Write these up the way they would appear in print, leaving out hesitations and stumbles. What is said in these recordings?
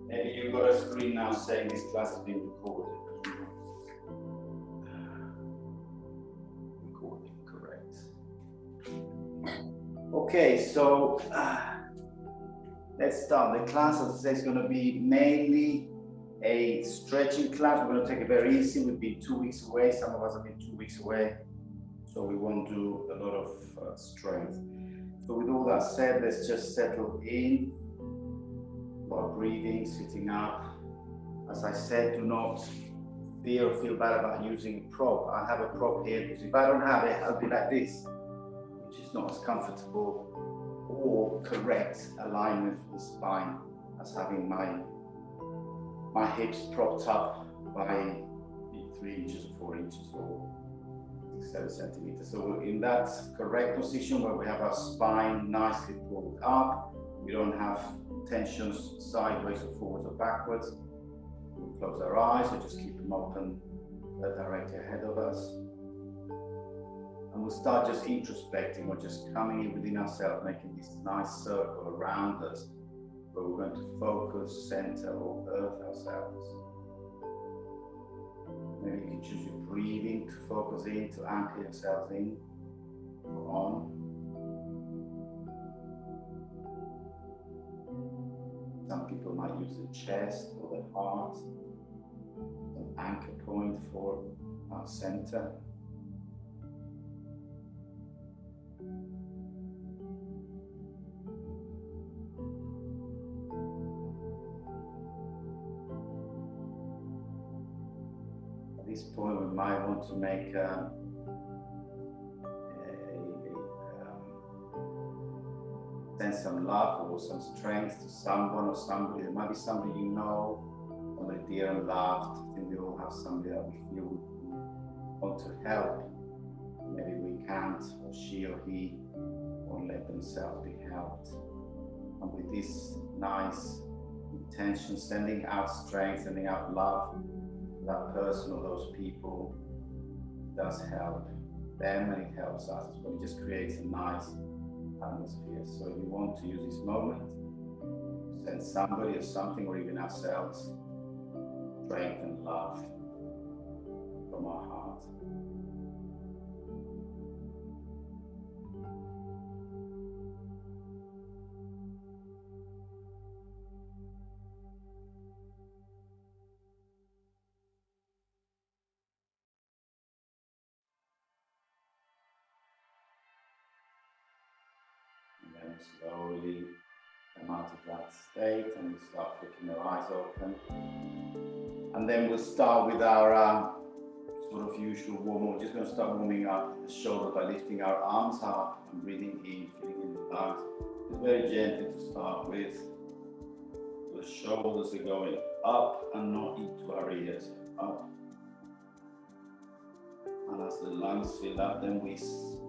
Maybe you've got a screen now saying this class is being recorded. Recording, correct. Okay, so let's start. The class, as I say, is going to be mainly a stretching class. We're going to take it very easy. We've been 2 weeks away. Some of us have been 2 weeks away. So we won't do a lot of strength. So with all that said, let's just settle in while breathing, sitting up. As I said, do not fear or feel bad about using a prop. I have a prop here because if I don't have it, I'll be like this, which is not as comfortable or correct alignment for the spine as having my hips propped up by 3 inches or 4 inches or 7 centimeters. So in that correct position where we have our spine nicely pulled up, we don't have tensions sideways or forwards or backwards. We'll close our eyes or just keep them open directly ahead of us. And we'll start just introspecting or just coming in within ourselves, making this nice circle around us where we're going to focus, center, or earth ourselves. Maybe you can choose your breathing to focus in, to anchor yourselves in or on. Some people might use the chest or the heart as an anchor point for our center. At this point, we might want to make send some love or some strength to someone or somebody. There might be somebody you know, somebody dear and loved. I think we all have somebody that we feel we want to help. Maybe we can't, or she or he won't let themselves be helped. And with this nice intention, sending out strength, sending out love to that person or those people, does help them and it helps us. So it just creates a nice atmosphere. So if you want to use this moment, send somebody or something or even ourselves strength and love from our heart. And then slowly come out of that state and we'll start flicking our eyes open. And then we'll start with our sort of usual warm up. We're just going to start warming up the shoulder by lifting our arms up and breathing in, feeling in the lungs. Just very gently to start with. The shoulders are going up and not into our ears. Up. And as the lungs fill up, then we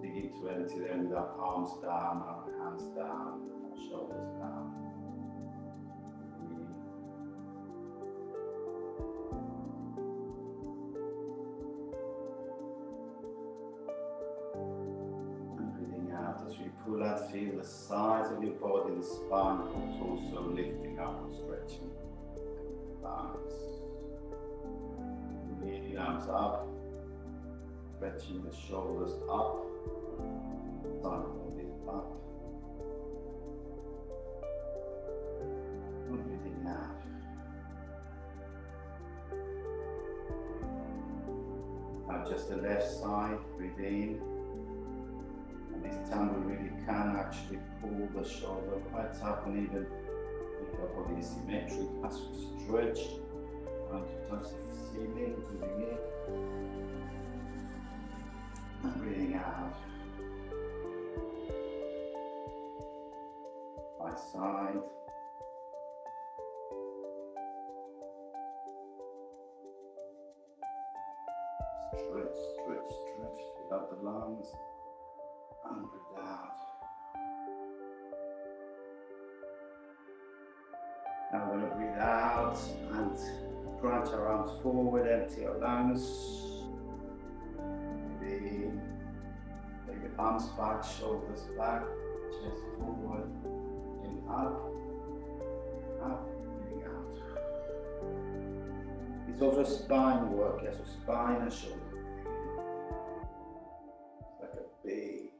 begin to empty them with our palms down, our hands down, our shoulders down. And breathing out as we pull out, feel the sides of your body, the spine, but also lifting up and stretching. Lungs. Breathing arms up. Stretching the shoulders up, side body up, and breathing out. Now just the left side, breathe in, and this time we really can actually pull the shoulder quite up and even make our body symmetric as we stretch and to touch the ceiling, breathing in. And breathing out. By side. Stretch, stretch, stretch. Fill out the lungs. And breathe out. Now we're going to breathe out and branch our arms forward, empty our lungs. Take the arms back, shoulders back, chest forward, and up, breathing out. It's also spine work, yeah, so spine and shoulder. Like a big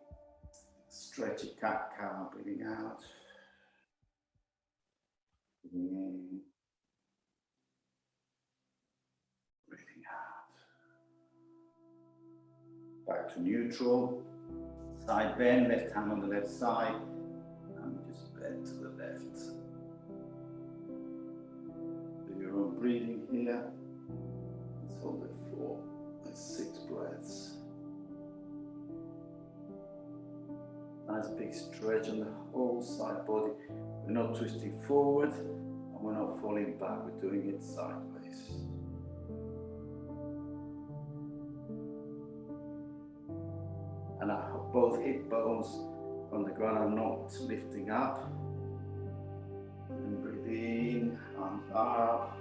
stretchy cat-cow, breathing out. Breathing in. Breathing out. Back to neutral. Side bend, left hand on the left side. And we just bend to the left. Do your own breathing here. Let's hold it for 6 breaths. Nice big stretch on the whole side body. We're not twisting forward and we're not falling back. We're doing it sideways. And both hip bones on the ground are not lifting up. And breathe in, arms up.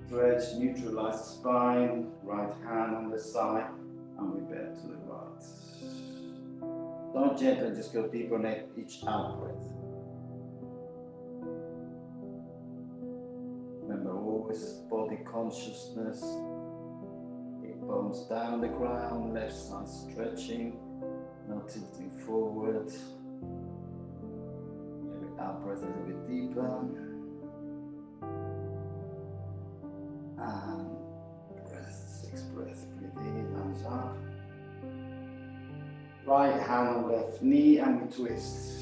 Stretch, neutralize the spine. Right hand on the side. And we bend to the right. Don't gently, just go deeper on each out breath. Remember, always body consciousness. Hip bones down the ground, left side stretching, not tilting forward. Every out breath a little bit deeper. And breath, 6 breaths. Breathe in, arms up. Right hand on left knee and we twist.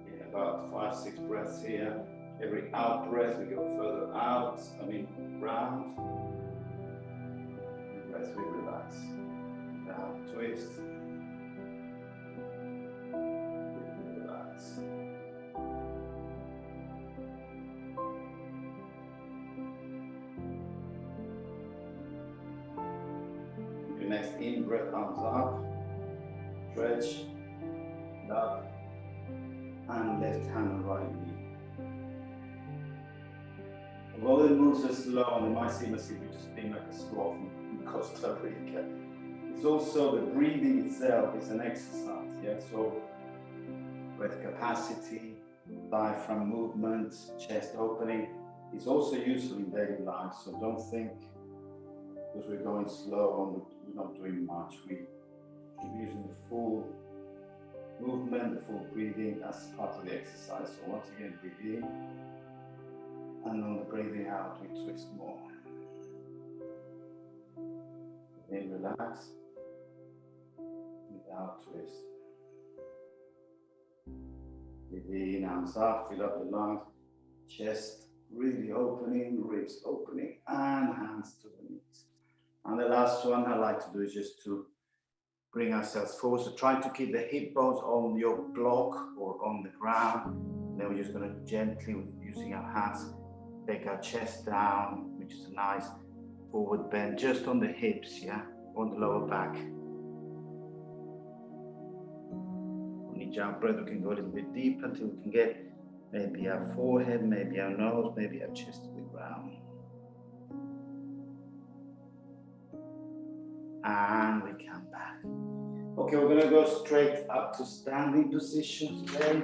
In about 5-6 breaths here. Every out breath we go further out, round. Breath we relax. Down, twist. Relax. Next in breath, arms up, stretch, up, and left hand on right knee. Although it moves so slow, and it might seem as if you're just being like a sloth in Costa Rica, it's also the breathing itself is an exercise, yeah? So breath capacity, diaphragm movement, chest opening is also useful in daily life, so don't think because we're going slow and we're not doing much. We should be using the full movement, the full breathing as part of the exercise. So once again, breathe in, and on the breathing out, we twist more. Then relax, without twist. Breathe in, arms up, fill up the lungs, chest really opening, ribs opening, and hands to the knees. And the last one I like to do is just to bring ourselves forward. So try to keep the hip bones on your block or on the ground. And then we're just going to gently, using our hands, take our chest down, which is a nice forward bend, just on the hips, yeah, on the lower back. On each out breath, we can go a little bit deeper until we can get maybe our forehead, maybe our nose, maybe our chest to the ground. And we come back. Okay, we're going to go straight up to standing position today.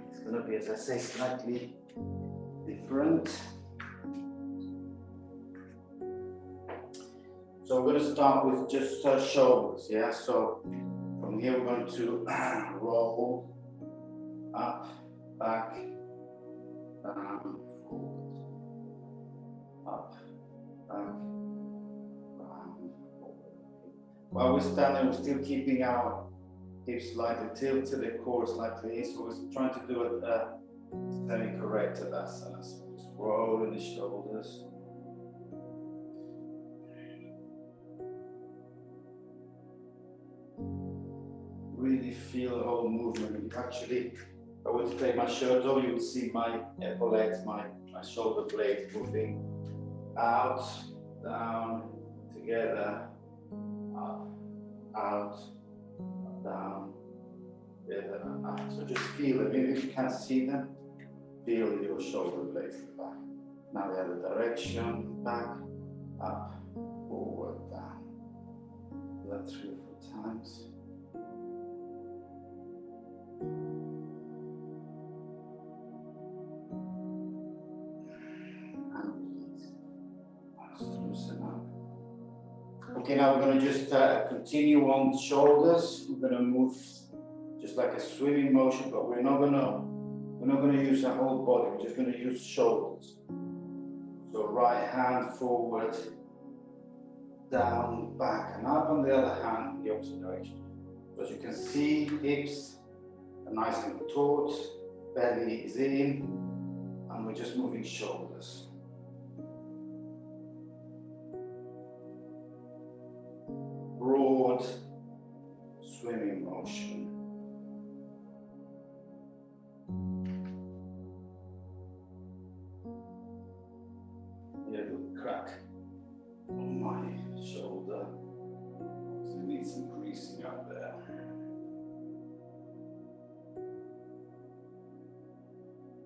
It's going to be, as I say, slightly different. So we're going to start with just our shoulders, yeah? So from here we're going to roll up, back, down, forward, up, back, while we're standing, we're still keeping our hips slightly tilted, the core slightly in, so we're trying to do it semi-corrected asana. So just rolling the shoulders. Really feel the whole movement. Actually, if I were to take my shirt off, you would see my epaulets, my shoulder blades moving out, down, together, up, out, down, together, up. So just feel them. Even if you can't see them, feel your shoulder blades in the back. Now the other direction, back, up, forward, down. Do that 3 or 4 times. Okay, now we're going to just continue on shoulders. We're going to move just like a swimming motion, but we're not going to use our whole body. We're just going to use shoulders. So right hand forward, down, back, and up. On the other hand, the opposite direction. So as you can see, hips are nice and taut, belly is in, and we're just moving shoulders. Broad swimming motion. A little crack on my shoulder. So it needs some greasing up there.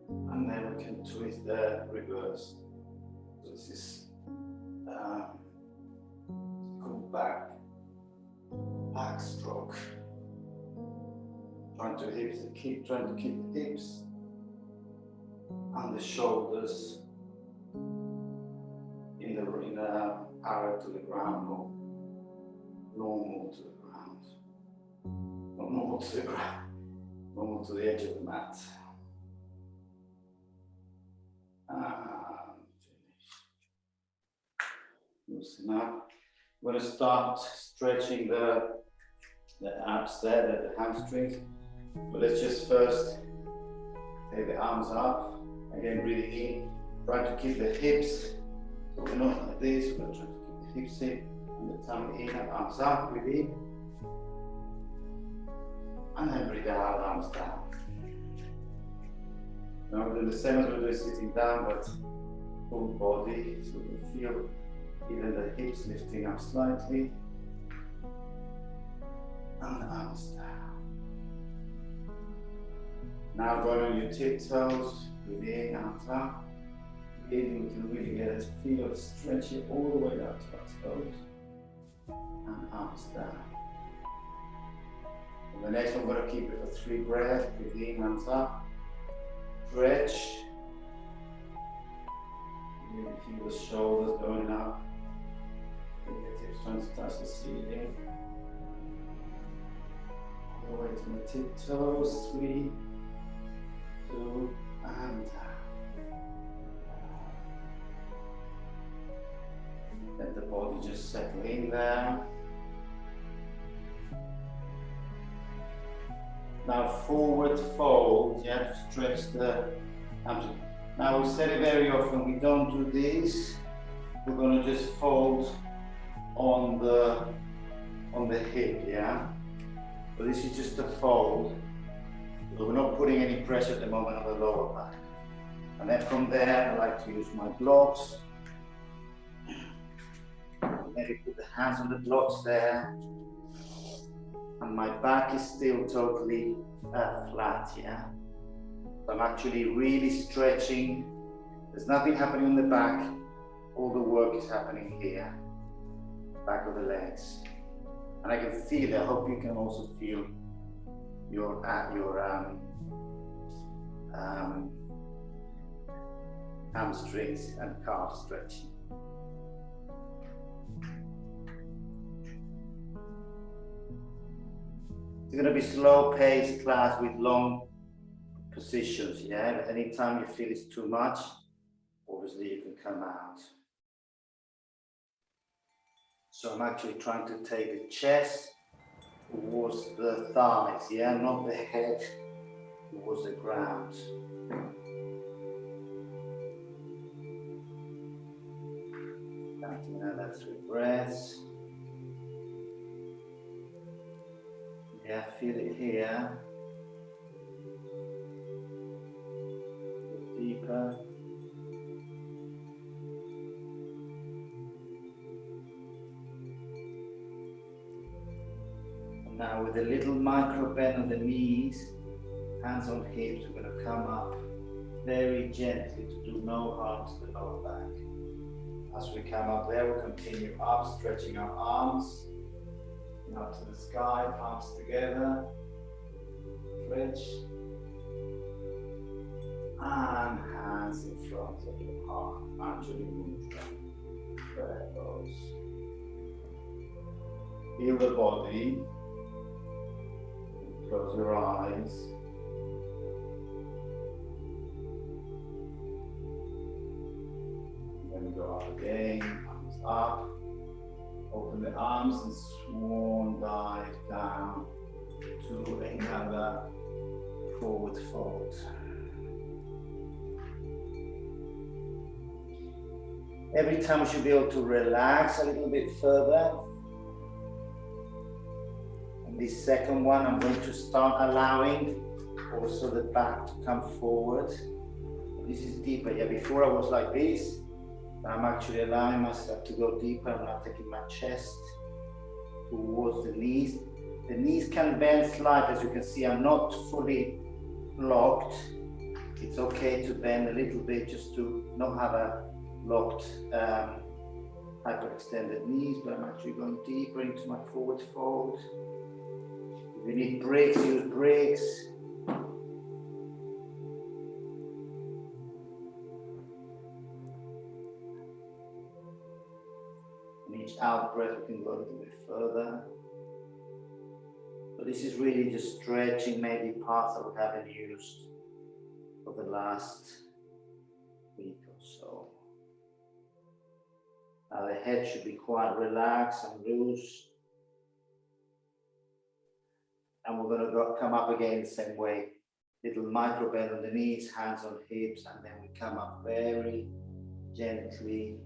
And then we can twist the reverse. So this is go back stroke. Trying to keep the hips and the shoulders in parallel to the ground, or normal to the ground. Not normal to the ground, normal to the edge of the mat. And finish. Loosen up. We're going to start stretching the abs there, the hamstrings. But let's just first take the arms up. Again, breathing in. Try to keep the hips. So we're not like this. We're trying to keep the hips in and the tongue in and arms up. Breathe in. And then breathe out, arms down. Now we're doing the same as we're doing sitting down, but full body. So we feel even the hips lifting up slightly. And the arms down. Now going on your tiptoes. Breathe in, arms up. Breathing, we can really get a feel of stretch it all the way out to our toes. And arms down. And the next one, we're going to keep it for 3 breaths. Breathe in, arms up. Stretch. Really feel the shoulders going up. Fingertips trying to touch the ceiling. All the way to the tiptoes. 3, 2, and down. Let the body just settle in there. Now forward fold, you have to stretch the hamstring. Now we said it very often, we don't do this. We're going to just fold on the hip, yeah? But this is just a fold. So we're not putting any pressure at the moment on the lower back. And then from there, I like to use my blocks. Maybe put the hands on the blocks there. And my back is still totally flat, yeah? So I'm actually really stretching. There's nothing happening on the back. All the work is happening here, back of the legs. And I can feel it. I hope you can also feel your hamstrings and calf stretching. It's going to be slow-paced class with long positions, yeah? Anytime you feel it's too much, obviously you can come out. So I'm actually trying to take the chest towards the thighs, yeah? Not the head towards the ground. Counting another 3 breaths. Yeah, feel it here. Deeper. And now with a little micro bend on the knees, hands on hips, we're going to come up very gently to do no harm to the lower back. As we come up there, we'll continue up, stretching our arms. Up to the sky, palms together, stretch, and hands in front of your heart, actually move them, elbows. Feel the body. Close your eyes. Then go up again, arms up. Open the arms and swan dive down to another forward fold. Every time you should be able to relax a little bit further. And this second one, I'm going to start allowing also the back to come forward. This is deeper. Yeah, before I was like this. I'm actually allowing myself to go deeper. I'm now taking my chest towards the knees. The knees can bend slightly, as you can see. I'm not fully locked. It's okay to bend a little bit just to not have a locked, hyperextended knees, but I'm actually going deeper into my forward fold. If you need breaks, use breaks. Each out breath, we can go a little bit further. So this is really just stretching maybe parts that we haven't used for the last week or so. Now the head should be quite relaxed and loose. And we're going to come up again the same way. Little micro bend on the knees, hands on hips, and then we come up very gently.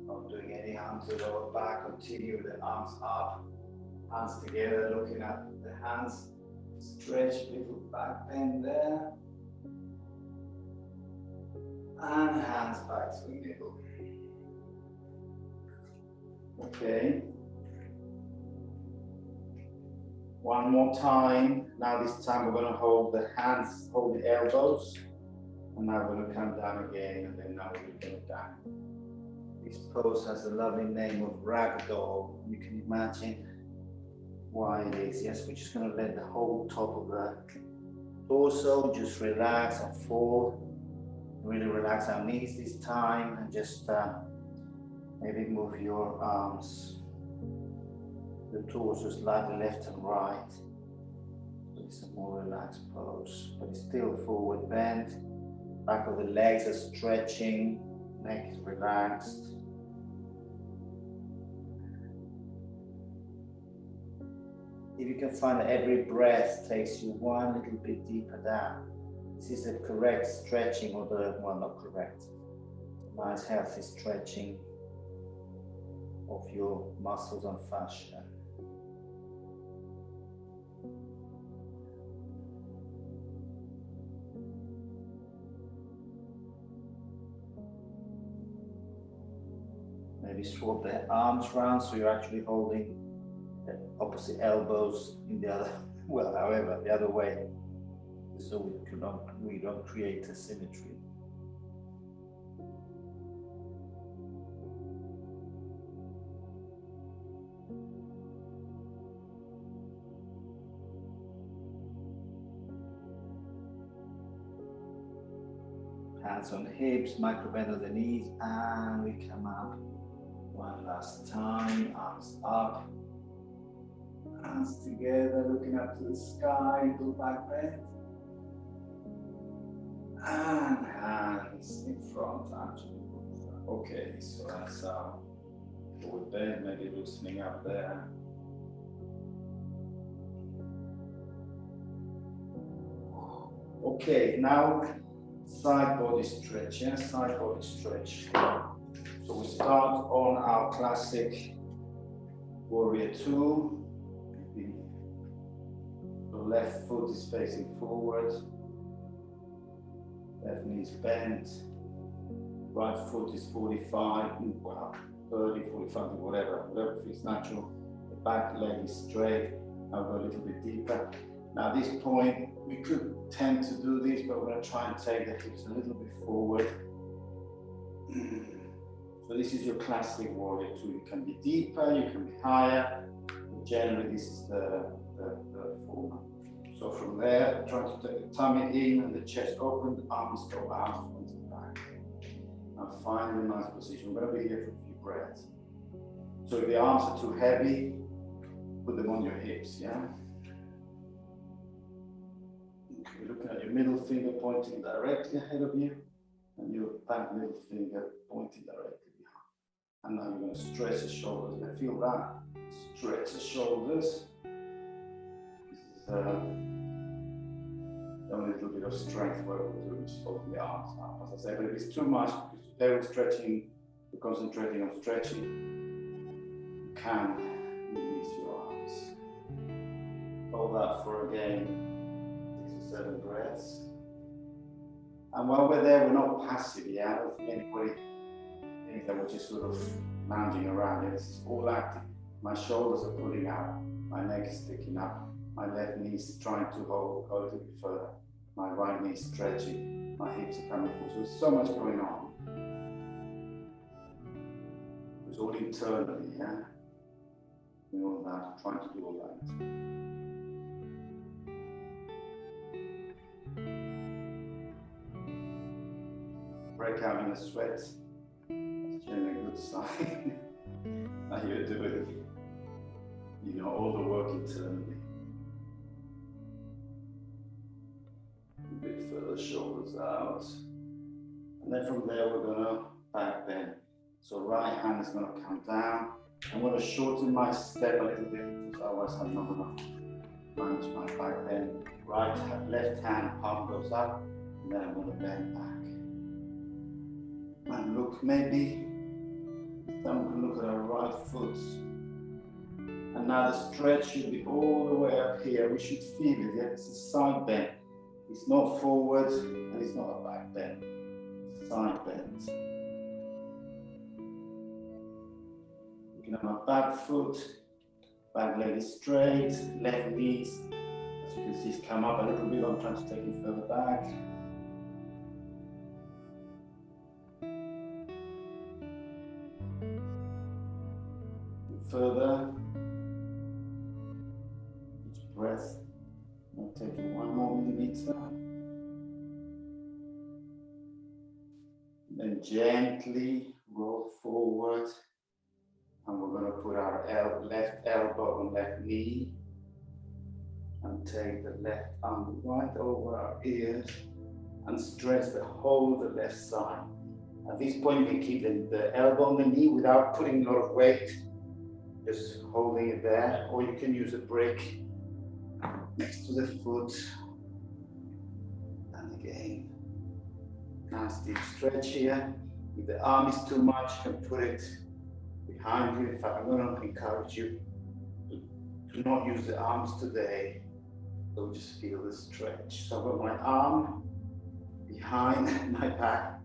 Not doing any arms to lower back, continue the arms up, hands together, looking at the hands, stretch, little back bend there, and hands back to the middle. Okay. One more time. Now this time we're going to hold the hands, hold the elbows, and now we're going to come down again, and then now we're going to down. This pose has a lovely name of ragdoll. You can imagine why it is. Yes, we're just going to let the whole top of the torso just relax and fall. Really relax our knees this time, and just maybe move your arms, the torso slightly left and right. So it's a more relaxed pose, but it's still forward bend. Back of the legs are stretching, neck is relaxed. If you can find that every breath takes you one little bit deeper down, this is the correct stretching, or the, well, not correct, nice healthy stretching of your muscles and fascia. Maybe swap the arms round so you're actually holding the opposite elbows in the other, well, however, the other way, so we don't create asymmetry. Hands on hips, micro bend on the knees, and we come up. One last time, arms up, hands together, looking up to the sky, go back bend. And hands in front, actually. Okay, so that's our forward bend, maybe loosening up there. Okay, now side body stretch, yeah, side body stretch. So we start on our classic warrior two. The left foot is facing forward. Left knee is bent. Right foot is 45, well, 30, 45, whatever feels natural. The back leg is straight. I'll go a little bit deeper. Now, at this point, we could tend to do this, but we're going to try and take the hips a little bit forward. So this is your classic warrior two. You can be deeper, you can be higher. But generally, this is the form. So from there, try to take the tummy in and the chest open, the arms go out front and back. Now find a nice position. We're going to be here for a few breaths. So if the arms are too heavy, put them on your hips, yeah? Okay, looking at your middle finger pointing directly ahead of you, and your back middle finger pointing directly behind. And now you're going to stretch the shoulders. I feel that. Stretch the shoulders. This is only a little bit of strength where we'll do, which is open the arms now. As I said, but if it's too much, because they were stretching, you're concentrating on stretching, you can release your arms. Hold that for again 6 or 7 breaths. And while we're there, we're not passive, yeah? I don't think anybody thinks that we're just sort of lounging around here. This is all active. My shoulders are pulling out, my neck is sticking up, my left knee is trying to go a little bit further, my right knee is stretching, my hips are coming forward. So there's so much going on. It's all internally, yeah? You know that, trying to do all that. Break out in the sweat. That's generally a good sign. Now you're doing, you know, all the work internally. A bit further, shoulders out. And then from there, we're going to back bend. So right hand is going to come down. I'm going to shorten my step a little bit, because otherwise I'm not going to manage my back bend. Left hand palm goes up, and then I'm going to bend back. And look, maybe someone can look at our right foot. And now the stretch should be all the way up here. We should feel it, yeah? It's a side bend. It's not forward, and it's not a back bend. It's a side bend. Looking at my back foot, back leg is straight, left knee, as you can see, it's come up a little bit. I'm trying to take it further back. Further, each breath, I'll take it 1 more millimeter. Then gently roll forward, and we're going to put our left elbow on left knee, and take the left arm right over our ears, and stretch the whole of the left side. At this point, you can keep the elbow on the knee without putting a lot of weight. Just holding it there, or you can use a brick next to the foot. And again, nice deep stretch here. If the arm is too much, you can put it behind you. In fact, I'm going to encourage you to not use the arms today. So just feel the stretch. So I've got my arm behind my back,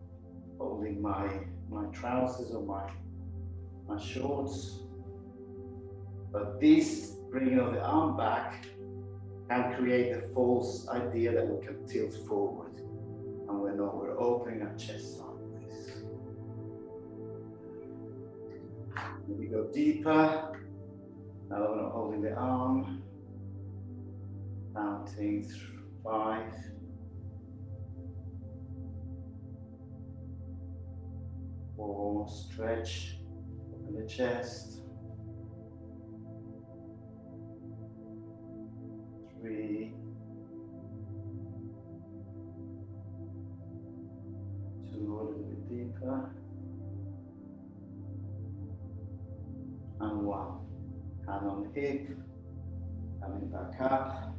holding my trousers or my shorts. But this bringing of the arm back can create a false idea that we can tilt forward. And we're not, we're opening our chest sideways. Then we go deeper. Now we're not holding the arm. Counting through 5. 4, stretch, open the chest. 3, 2, a little bit deeper, and 1. Hand on the hip, coming back up.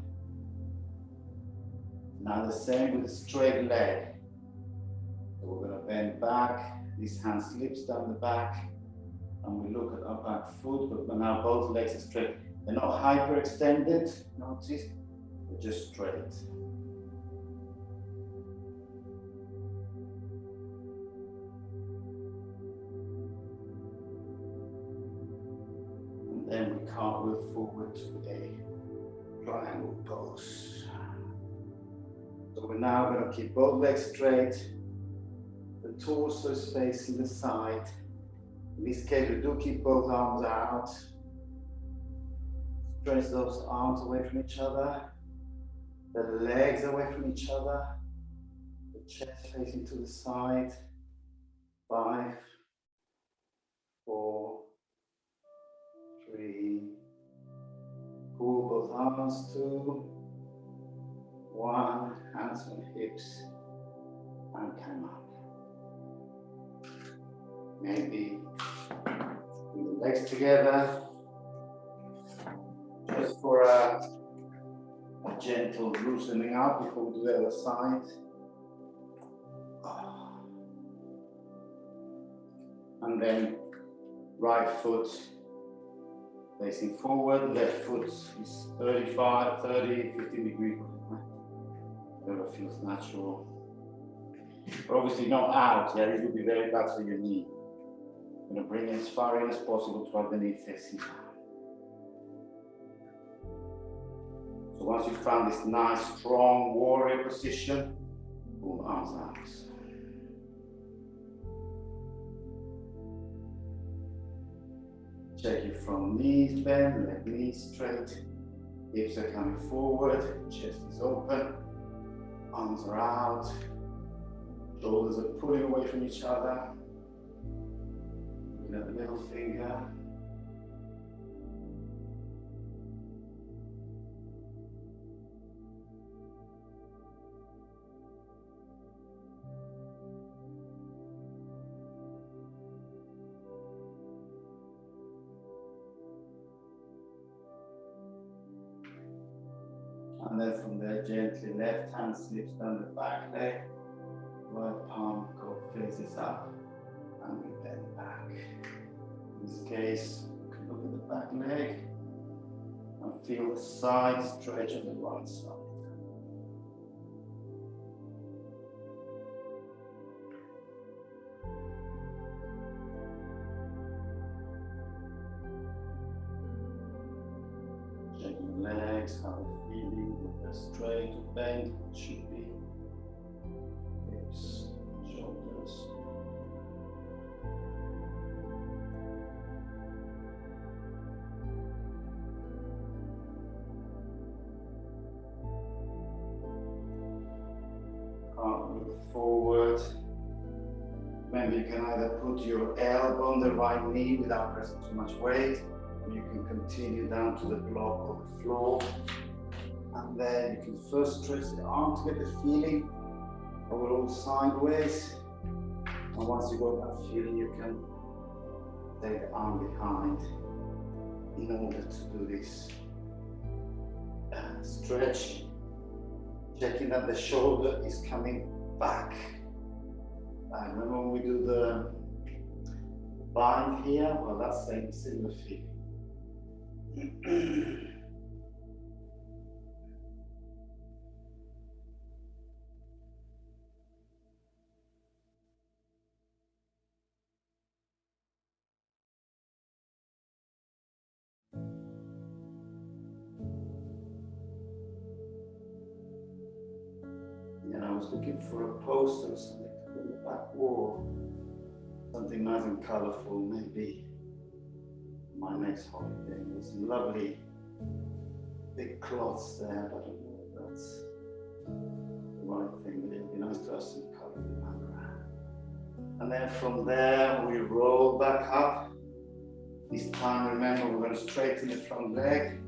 Now the same with the straight leg. So we're going to bend back. This hand slips down the back, and we look at our back foot, but now both legs are straight. They're not hyperextended, notice, they're just straight. And then we cartwheel forward to a triangle pose. So we're now going to keep both legs straight, the torso is facing the side. In this case, we do keep both arms out. Stretch those arms away from each other, the legs away from each other, the chest facing to the side. 5, 4, 3. Pull both arms, 2. 1. Hands on hips. And come up. Maybe bring the legs together. Just for a gentle loosening up before we do the other side. And then right foot facing forward, left foot is 35, 30, 15 degrees, whatever feels natural. But obviously not out, yeah, this would be very bad for your knee. I'm going to bring it as far in as possible to underneath facing down. So once you found this nice, strong warrior position, pull arms out. Check your front knees bend, leg knees straight, hips are coming forward, chest is open, arms are out, shoulders are pulling away from each other. Looking at the middle finger. And then from there, gently, left hand slips down the back leg, right palm faces up, and we bend back. In this case, you can look at the back leg and feel the side stretch on the right side. Checking the legs, how they're feeling, whether they're straight or bent, it should be. Hips, shoulders. Cartwheel forward. Maybe you can either put your elbow on the right knee without pressing too much weight, or you can continue down to the block or the floor. And then you can first stretch the arm to get the feeling. I will roll sideways. And once you got that feeling, you can take the arm behind in order to do this stretch. Checking that the shoulder is coming back. And remember when we do the bind here? Well, that's the similar feeling. And I was looking for a poster or something to put on the back wall. Something nice and colourful, maybe my next holiday. There's some lovely big cloths there, but I don't know if that's the right thing. But it would be nice to have some colour in the background. And then from there, we roll back up. This time, remember, we're going to straighten the front leg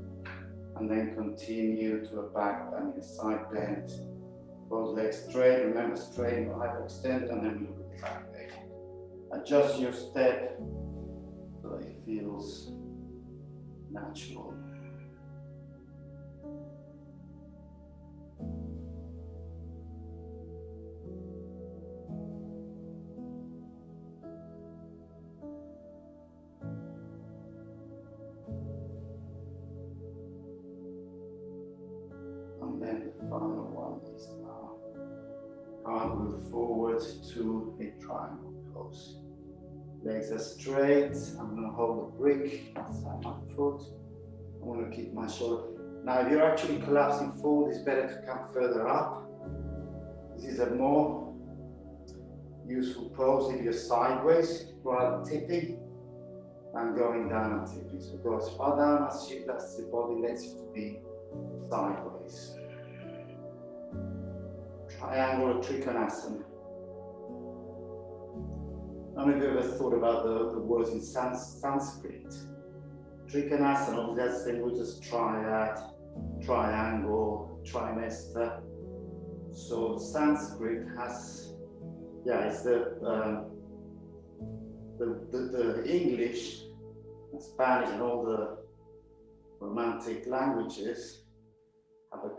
and then continue to a back bend, a side bend. Both legs straight, remember straight, hyperextended, and then we look at the back leg. Adjust your step so that it feels natural. And then the final one is now cartwheel forward to a triangle pose. Legs are straight. I'm going to hold the brick outside my foot. I'm going to keep my shoulder. Now, if you're actually collapsing forward, it's better to come further up. This is a more useful pose if you're sideways rather than tipping and going down and tipping. So go as far down as the body lets you to be sideways. Triangle or trikonasana. I don't know if you ever thought about the words in Sanskrit. Trikonasana, that's the we just triad, triangle, trimester. So Sanskrit has, yeah, it's the English, and Spanish, and all the Romantic languages have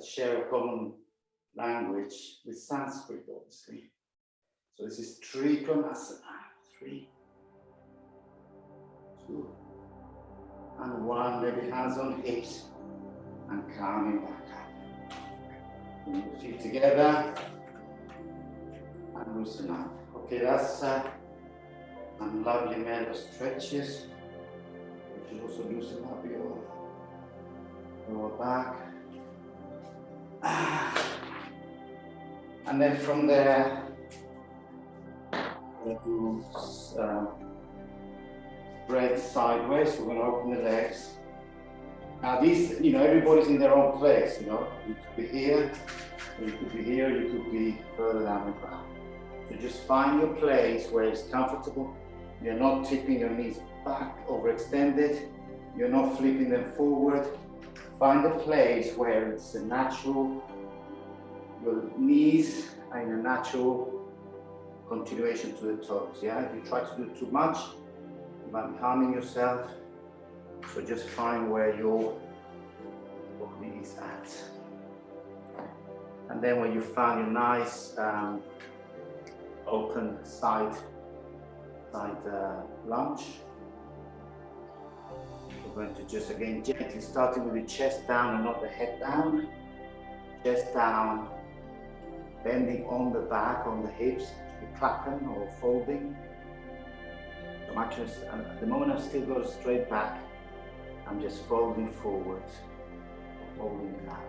share a common language with Sanskrit, obviously. So this is Trikonasana. 3, 2, and 1. Maybe hands on hips and coming back up. Bring your feet together and loosen up. Okay, that's some lovely mental stretches. You should also loosen up your lower back. And then from there, we'll do spread sideways. We're going to open the legs. Now these, everybody's in their own place, You could be here, or you could be here, you could be further down the ground. So just find your place where it's comfortable. You're not tipping your knees back, overextended. You're not flipping them forward. Find a place where it's a natural, your knees are in a natural continuation to the toes, yeah? If you try to do too much, you might be harming yourself. So just find where your body is at. And then when you find your nice open side lunge, we're going to just again gently starting with the chest down and not the head down. Chest down, bending on the back, on the hips, clapping or folding. So I'm actually, at the moment I've still got straight back. I'm just folding forward, folding back.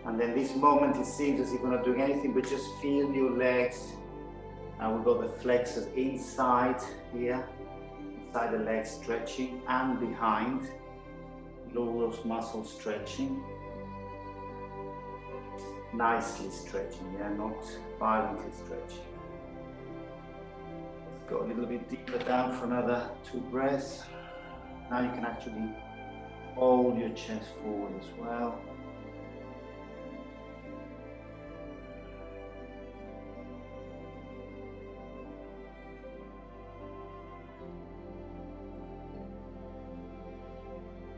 And then this moment, it seems as if you're not doing anything, but just feel your legs. And we've got the flexors inside here, inside the legs stretching, and behind. All those muscles stretching. Nicely stretching, yeah, not violently stretching. Let's go a little bit deeper down for another 2 breaths. Now you can actually hold your chest forward as well.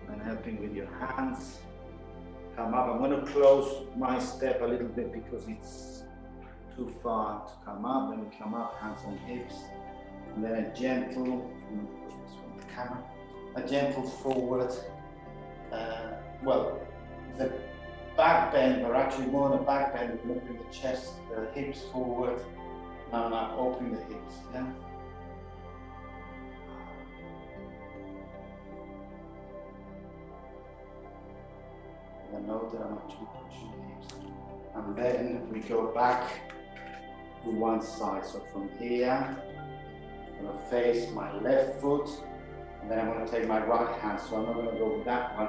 And helping with your hands. Come up. I'm going to close my step a little bit because it's too far to come up. When we come up, hands on hips, and then a gentle, a gentle forward. Well, the back bend, or actually more than a back bend, moving the chest, the hips forward. Now opening the hips. Yeah. I know that I'm actually pushing the hips. And then we go back to one side. So from here, I'm going to face my left foot, and then I'm going to take my right hand. So I'm not going to go with that one.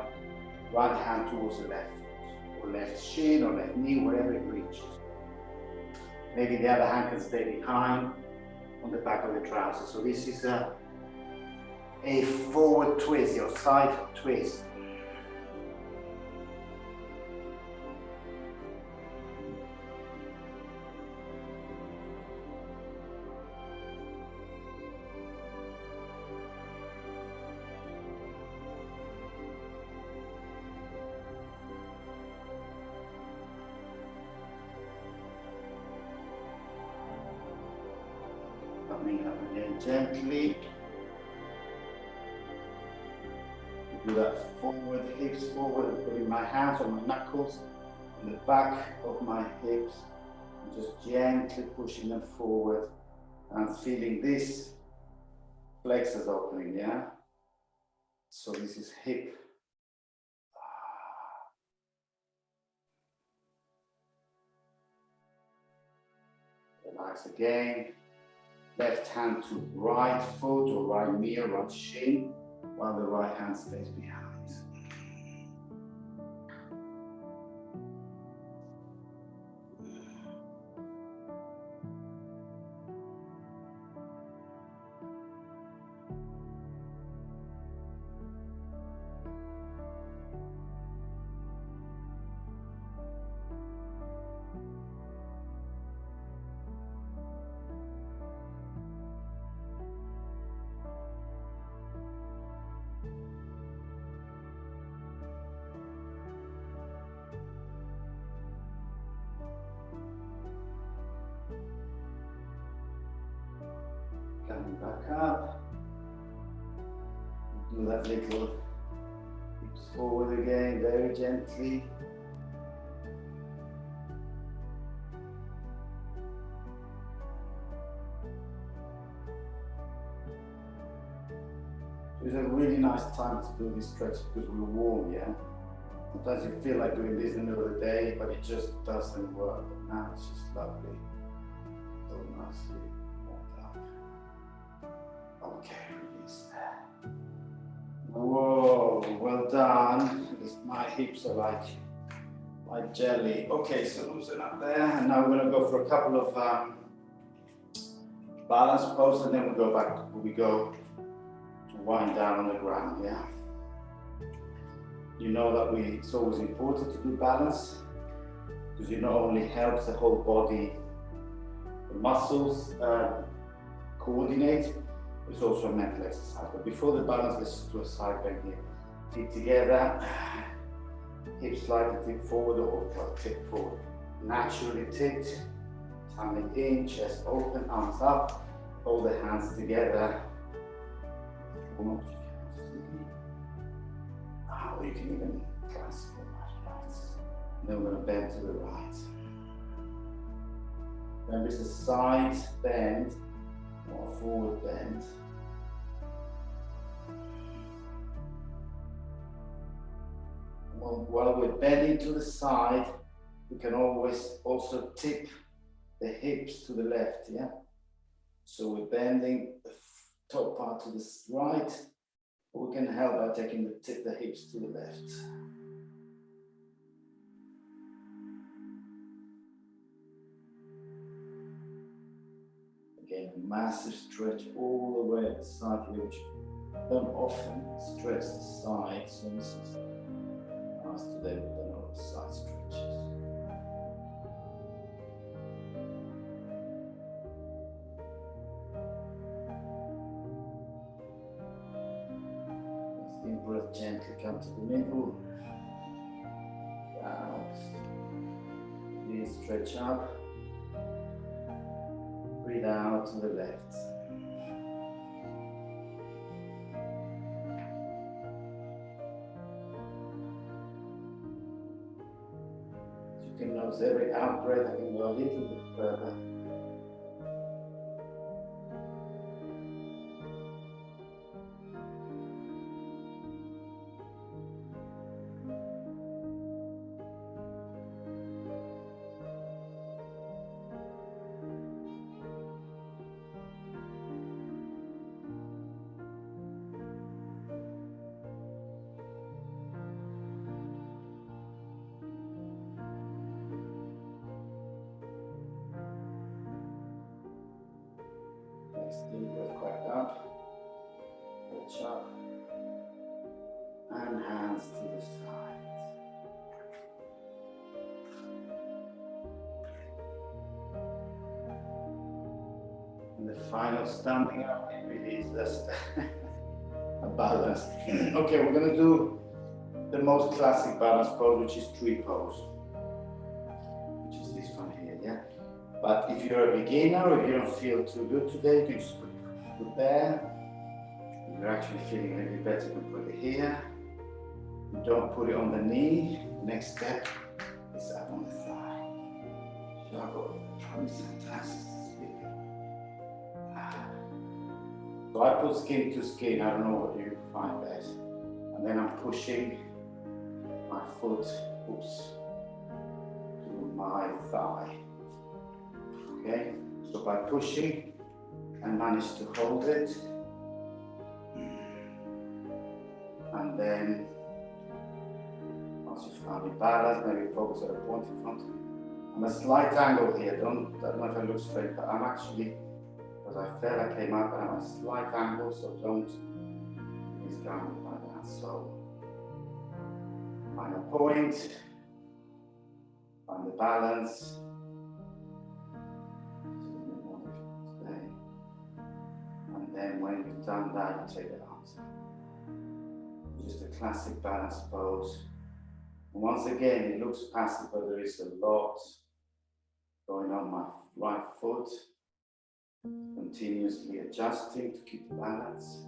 Right hand towards the left foot, or left shin, or left knee, wherever it reaches. Maybe the other hand can stay behind on the back of the trousers. So this is a forward twist, your side twist. Coming up again gently. Do that forward, hips forward, putting my hands on my knuckles in the back of my hips, and just gently pushing them forward. And I'm feeling this flexors opening, yeah? So this is hip. Relax again. Left hand to right foot or right knee or right shin, while the right hand stays behind. up. Do that little hips forward again, very gently. It's a really nice time to do this stretch because we're warm, yeah? Sometimes you feel like doing this in the middle of the day, but it just doesn't work. But now it's just lovely. So nicely warmed up. Okay, release that. Whoa, well done. My hips are like jelly. Okay, so loosen up there. And now we're gonna go for a couple of balance poses, and then we go back, we go to wind down on the ground, yeah? You know that it's always important to do balance because it not only helps the whole body, the muscles coordinate, it's also a mental exercise. But before the balance, let's just do a side bend here. Feet together, hips slightly tip forward or tip forward. Naturally tipped, tummy in, chest open, arms up, hold the hands together. Or you can even clasp them right. Then we're going to bend to the right. Then there's a side bend or a forward bend. While we're bending to the side, we can always also tip the hips to the left, yeah? So we're bending the top part to the right, but we can help by taking the hips to the left. Again, massive stretch all the way at the side, which don't often stretch the side, so this is nice today, we've done all the side stretches. Deep breath, gently come to the middle. Out. Please stretch up. Breathe out to the left. You can notice every out breath, I can go a little bit further. Deep breath back up, reach up, and hands to the side. And the final standing up, it really is just a balance. Okay, we're going to do the most classic balance pose, which is tree pose, which is this one here, yeah? But if you're a beginner, or if you don't feel too good today, you can just put your foot there. If you're actually feeling a little bit better, you can put it here. You don't put it on the knee. The next step is up on the thigh. Juggle, fantastic. So I put skin to skin, I don't know what you find best. And then I'm pushing my foot, to my thigh. Okay, so by pushing, I manage to hold it, and then once you find your balance, maybe focus at a point in front of you. I'm a slight angle here, I don't know if I look straight, but I'm actually, because I felt I came up and I'm a slight angle, so don't misguide me like that. So find a point, find the balance. And then when you've done that, you take the arms out. Just a classic balance pose. And once again, it looks passive, but there is a lot going on my right foot. Continuously adjusting to keep the balance.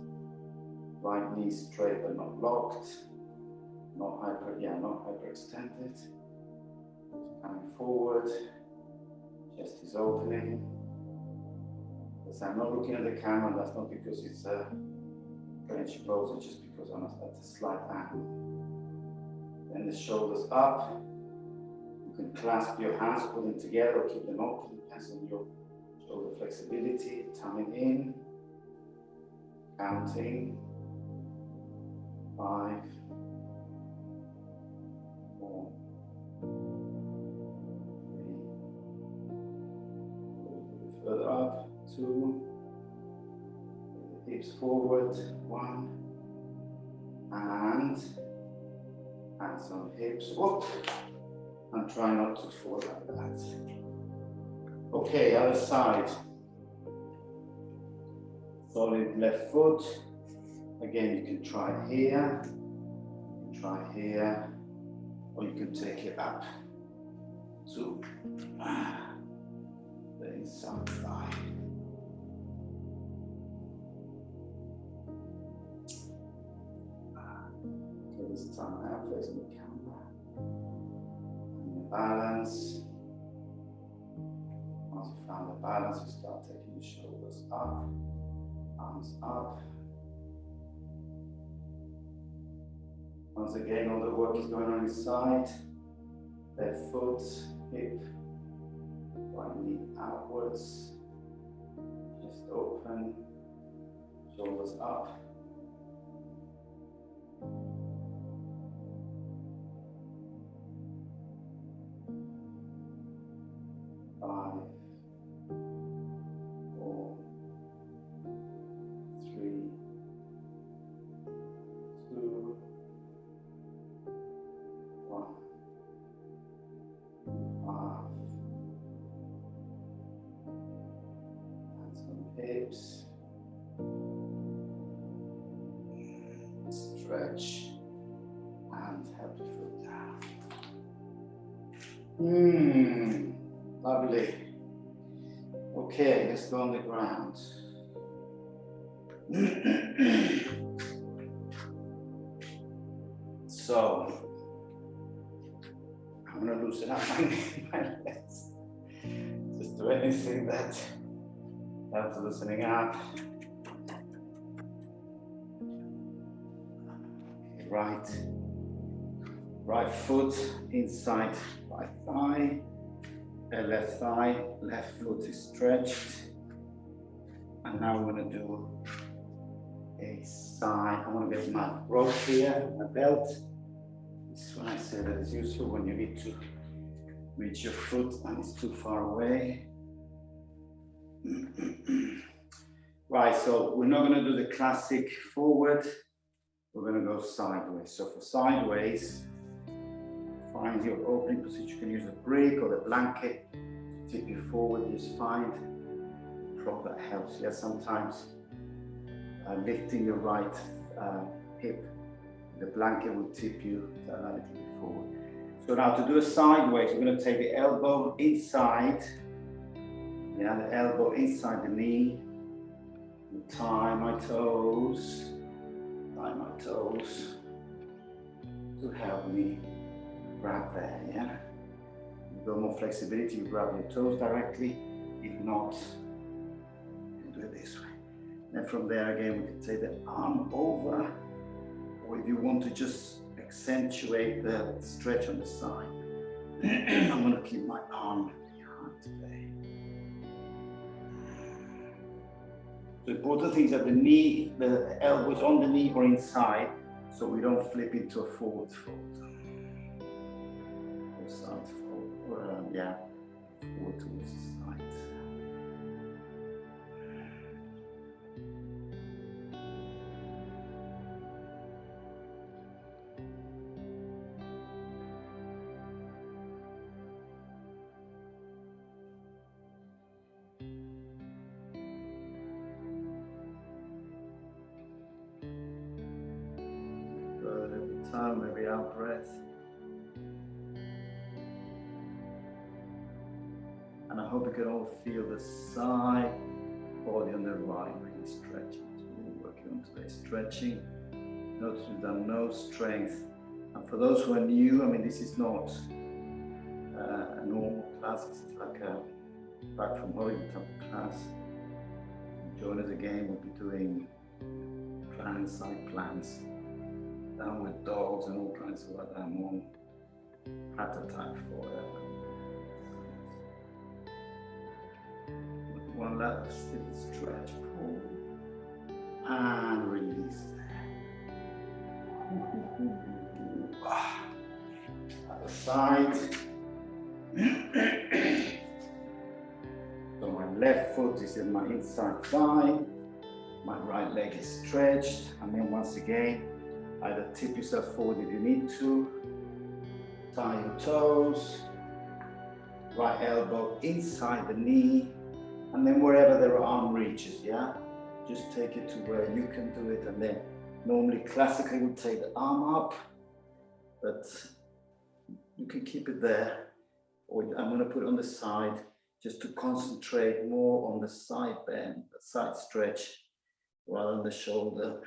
Right knee straight but not locked. Not hyperextended. Coming forward. Chest is opening. As I'm not looking at the camera, that's not because it's a strange pose, it's just because I'm at a slight angle. Then the shoulders up. You can clasp your hands, put them together, or keep them open, depends on your shoulder flexibility. Tummy in. Counting. 5, 4, 3, further up, 2, hips forward, 1, and hands on hips, whoop, and try not to fall like that. Okay, other side. Solid left foot. Again, you can try here, or you can take it up to the inside thigh. Okay, this time out, facing the camera. And the balance. Once you found the balance, you start taking the shoulders up, arms up. Once again, all the work is going on inside. Left foot, hip, right knee outwards, chest open, shoulders up. Five, 4, 3, 2, 1. Hands on hips. Stretch and help your foot down. Lovely. Okay, let's go on the ground. So, I'm going to loosen up my legs. Just do anything that helps loosening up. Okay, right foot inside right thigh, left thigh, left foot is stretched. And now we're going to do a side. I want to get my rope here, my belt. This one I say that is useful when you need to reach your foot and it's too far away. Right, so we're not going to do the classic forward. We're going to go sideways. So for sideways, find your opening position. You can use a brick or the blanket to tip you forward. Just find a prop that helps. Yeah, sometimes lifting your right hip, the blanket will tip you a little bit forward. So now to do a sideways, we're going to take the elbow inside. Yeah, the elbow inside the knee. And tie my toes to help me grab there, yeah? You've got more flexibility, you grab your toes directly. If not, you can do it this way. And from there again, we can take the arm over, or if you want to just accentuate the stretch on the side, I'm going to keep my arm behind today. The important thing is that the knee, the elbow is on the knee or inside, so we don't flip into a forward fold. Or side fold, or forward towards the side. Time, every out breath. And I hope you can all feel the sigh body on the right, really stretching. So we're working on today's stretching. Notice we've done no strength. And for those who are new, I mean, this is not a normal class. It's like a back from holiday type of class. Join us again. We'll be doing planks, side planks, downward dogs, and all kinds of other more Hatha type for one last little stretch, pull and release. Other side. So my left foot is in my inside thigh, my right leg is stretched, and then once again, either tip yourself forward if you need to, tie your toes, right elbow inside the knee, and then wherever the arm reaches, yeah? Just take it to where you can do it, and then normally, classically, we take the arm up, but you can keep it there, or I'm going to put it on the side, just to concentrate more on the side bend, the side stretch, rather than the shoulder.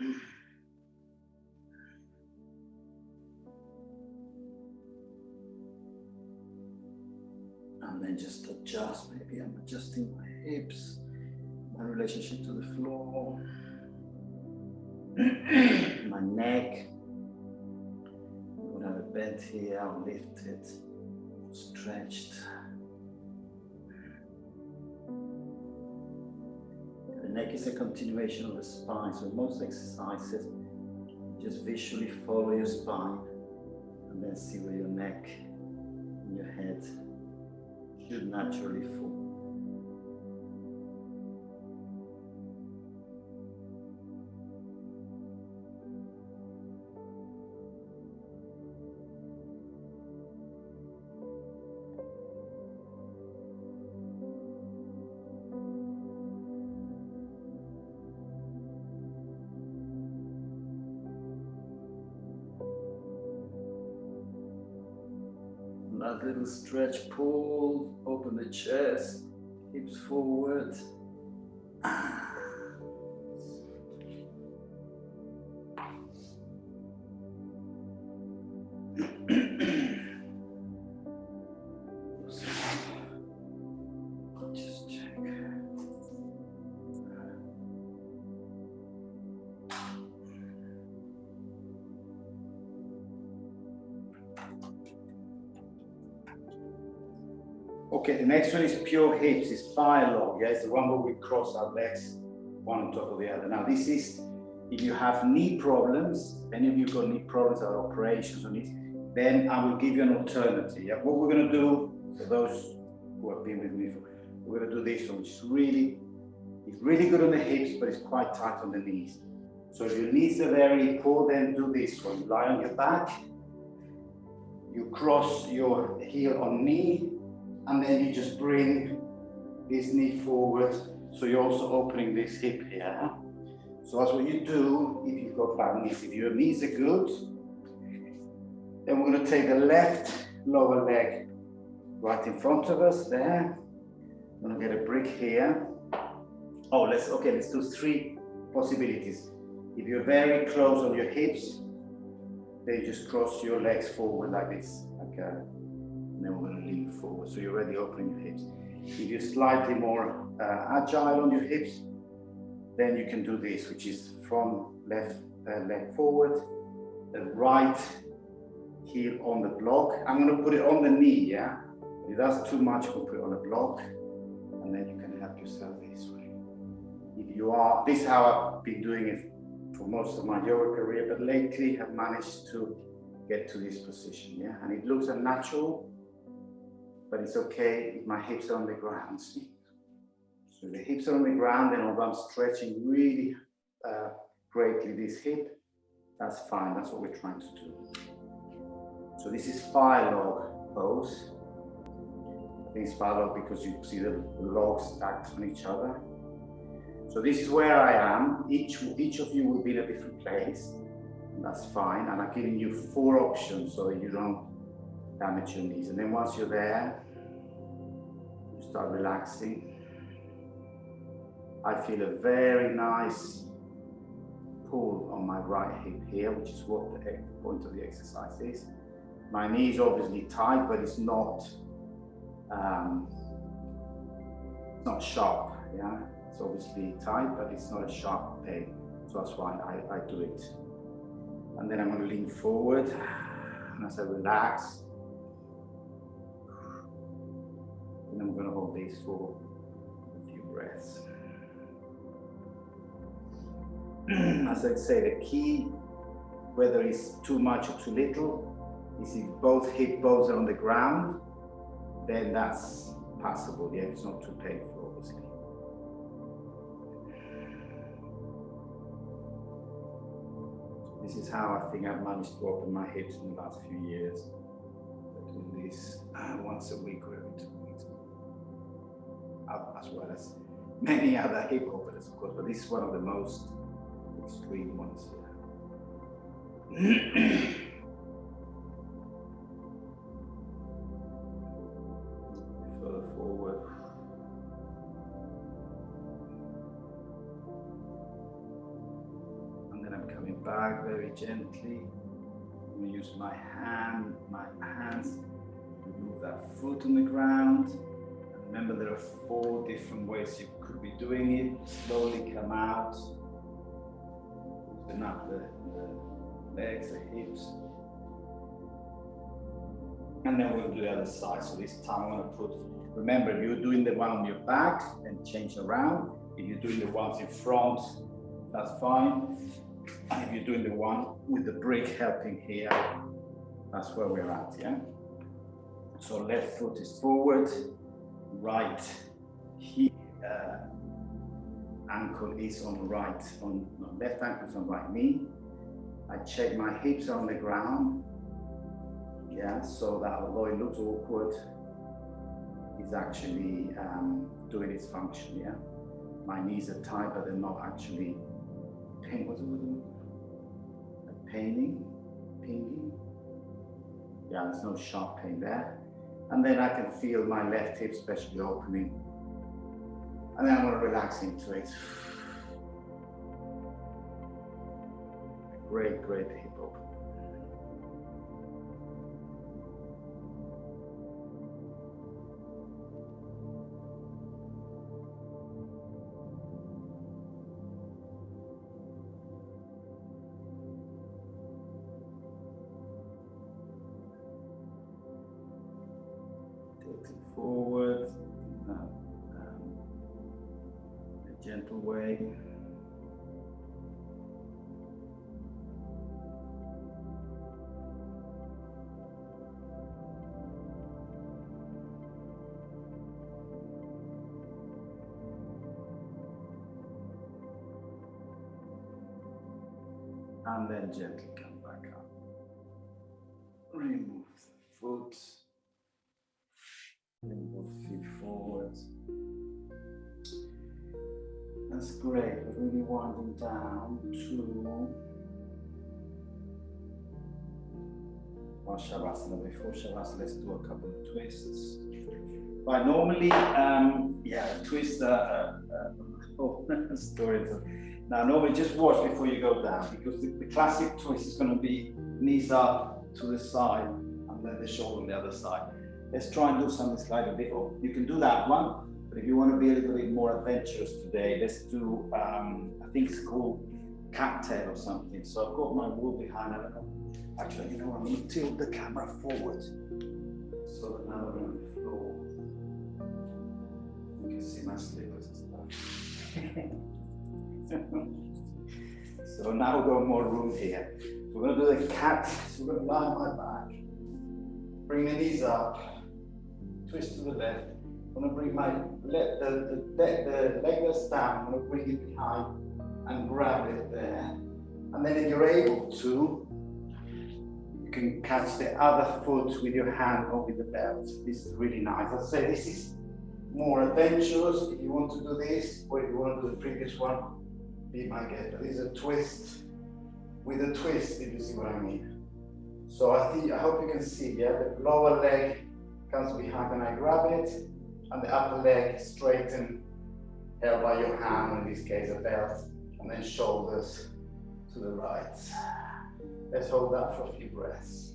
And then just adjust, maybe I'm adjusting my hips, my relationship to the floor, my neck. I'm gonna have a bend here, I'll lift it, stretched. The neck is a continuation of the spine, so most exercises, just visually follow your spine and then see where your neck and your head should naturally fall. That little stretch, pull, open the chest, hips forward. Just check. Okay, the next one is pure hips, it's fire log, yeah? It's the one where we cross our legs, one on top of the other. Now this is, if you have knee problems, any of you got knee problems or operations on it, then I will give you an alternative, yeah? What we're gonna do, for those who have been with me, we're gonna do this one, which is it's really good on the hips, but it's quite tight on the knees. So if your knees are very poor, then do this one. You lie on your back, you cross your heel on knee, and then you just bring this knee forward, so you're also opening this hip here. So that's what you do if you've got bad knees. If your knees are good, then we're going to take the left lower leg right in front of us there. I'm going to get a brick here. Oh, let's do 3 possibilities. If you're very close on your hips, then you just cross your legs forward like this, and then we're going to lean forward, so you're already opening your hips. If you're slightly more agile on your hips, then you can do this, which is from left leg forward, the right heel on the block. I'm going to put it on the knee, yeah? If that's too much, you can put it on the block, and then you can help yourself this way. If you are, this is how I've been doing it for most of my yoga career, but lately I've managed to get to this position, yeah? And it looks unnatural, but it's okay if my hips are on the ground, see? So the hips are on the ground, and although I'm stretching really greatly this hip, that's fine, that's what we're trying to do. So this is fire log pose. I think it's fire log because you see the logs stacked on each other. So this is where I am. Each of you will be in a different place, and that's fine. And I'm giving you 4 options so that you don't damage your knees. And then once you're there, you start relaxing. I feel a very nice pull on my right hip here, which is what the point of the exercise is. My knee is obviously tight, but it's not sharp, yeah? It's obviously tight, but it's not a sharp pain. So that's why I do it. And then I'm going to lean forward, and as I relax, and I'm going to hold this for a few breaths. As I say, the key, whether it's too much or too little, is if both hip bones are on the ground, then that's passable. Yeah, it's not too painful, obviously. This is how I think I've managed to open my hips in the last few years. I do this once a week or every 2 weeks, as well as many other hip openers, of course, but this is one of the most extreme ones here. Further forward. And then I'm coming back very gently. I'm going to use my hands to remove that foot on the ground. And remember, there are 4 different ways you could be doing it. Slowly come out. Open up the legs, the hips. And then we'll do the other side. So this time I'm going to put, remember, if you're doing the one on your back, then change around. If you're doing the ones in front, that's fine. And if you're doing the one with the brick helping here, that's where we're at, yeah? So left foot is forward, right heel, ankle is on right, left ankle is on right knee. I check my hips are on the ground. Yeah, so that although it looks awkward, it's actually doing its function, yeah? My knees are tight, but they're not actually paining? Yeah, there's no sharp pain there. And then I can feel my left hip especially opening. And then I'm going to relax into it. Great hip open. Forward, a gentle way. And then gently come back up. Remove the foot. Move feet forward. That's great. We're really winding down to Shavasana. Before Shavasana, let's do a couple of twists. But normally, twists are story. Now, normally just watch before you go down, because the classic twist is going to be knees up to the side and then the shoulder on the other side. Let's try and do something slightly different. You can do that one, but if you want to be a little bit more adventurous today, let's do, I think it's called cattail or something. So I've got my wool behind, I don't know. Actually, you know what, I'm going to tilt the camera forward so that now we're on the floor. You can see my slippers and stuff. So now we've got more room here. So we're going to do the cat. So we're going to lie on my back, bring the knees up, twist to the left. I'm going to bring my the leg that's down. I'm going to bring it behind and grab it there. And then if you're able to, you can catch the other foot with your hand or with the belt. This is really nice. As I say, this is more adventurous. If you want to do this, or if you want to do the previous one, be my guest. But this is a twist with a twist, if you see what I mean. So I hope you can see, yeah, the lower leg comes behind and I grab it, and the upper leg straighten, held by your hand, in this case a belt, and then shoulders to the right. Let's hold that for a few breaths.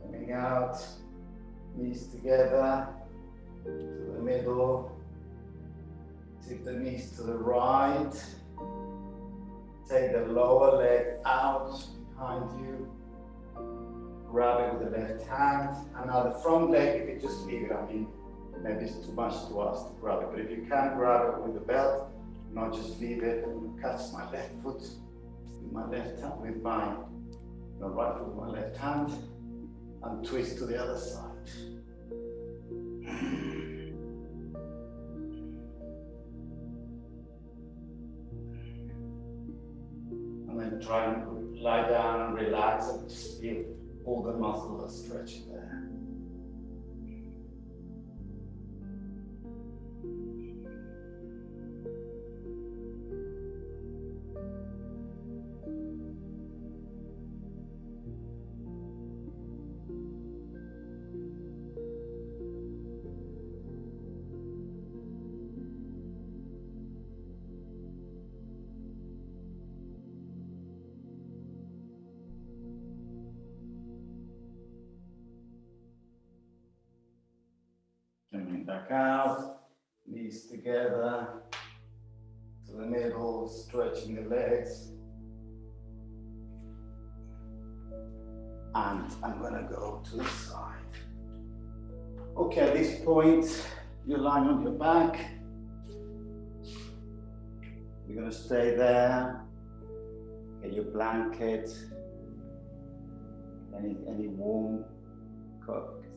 Coming out, knees together, to the middle, tip the knees to the right, take the lower leg out behind you, grab it with the left hand, and now the front leg, you can just leave it. I mean, maybe it's too much to ask to grab it, but if you can grab it with the belt, not just leave it, and catch my left foot with my left hand, with my right foot with my left hand, and twist to the other side. And then try and lie down and relax and just feel all the muscles are stretching there. Coming back out, knees together, to the middle, stretching the legs. And I'm gonna go to the side. Okay, at this point, you're lying on your back. You're gonna stay there. Get your blanket, any warm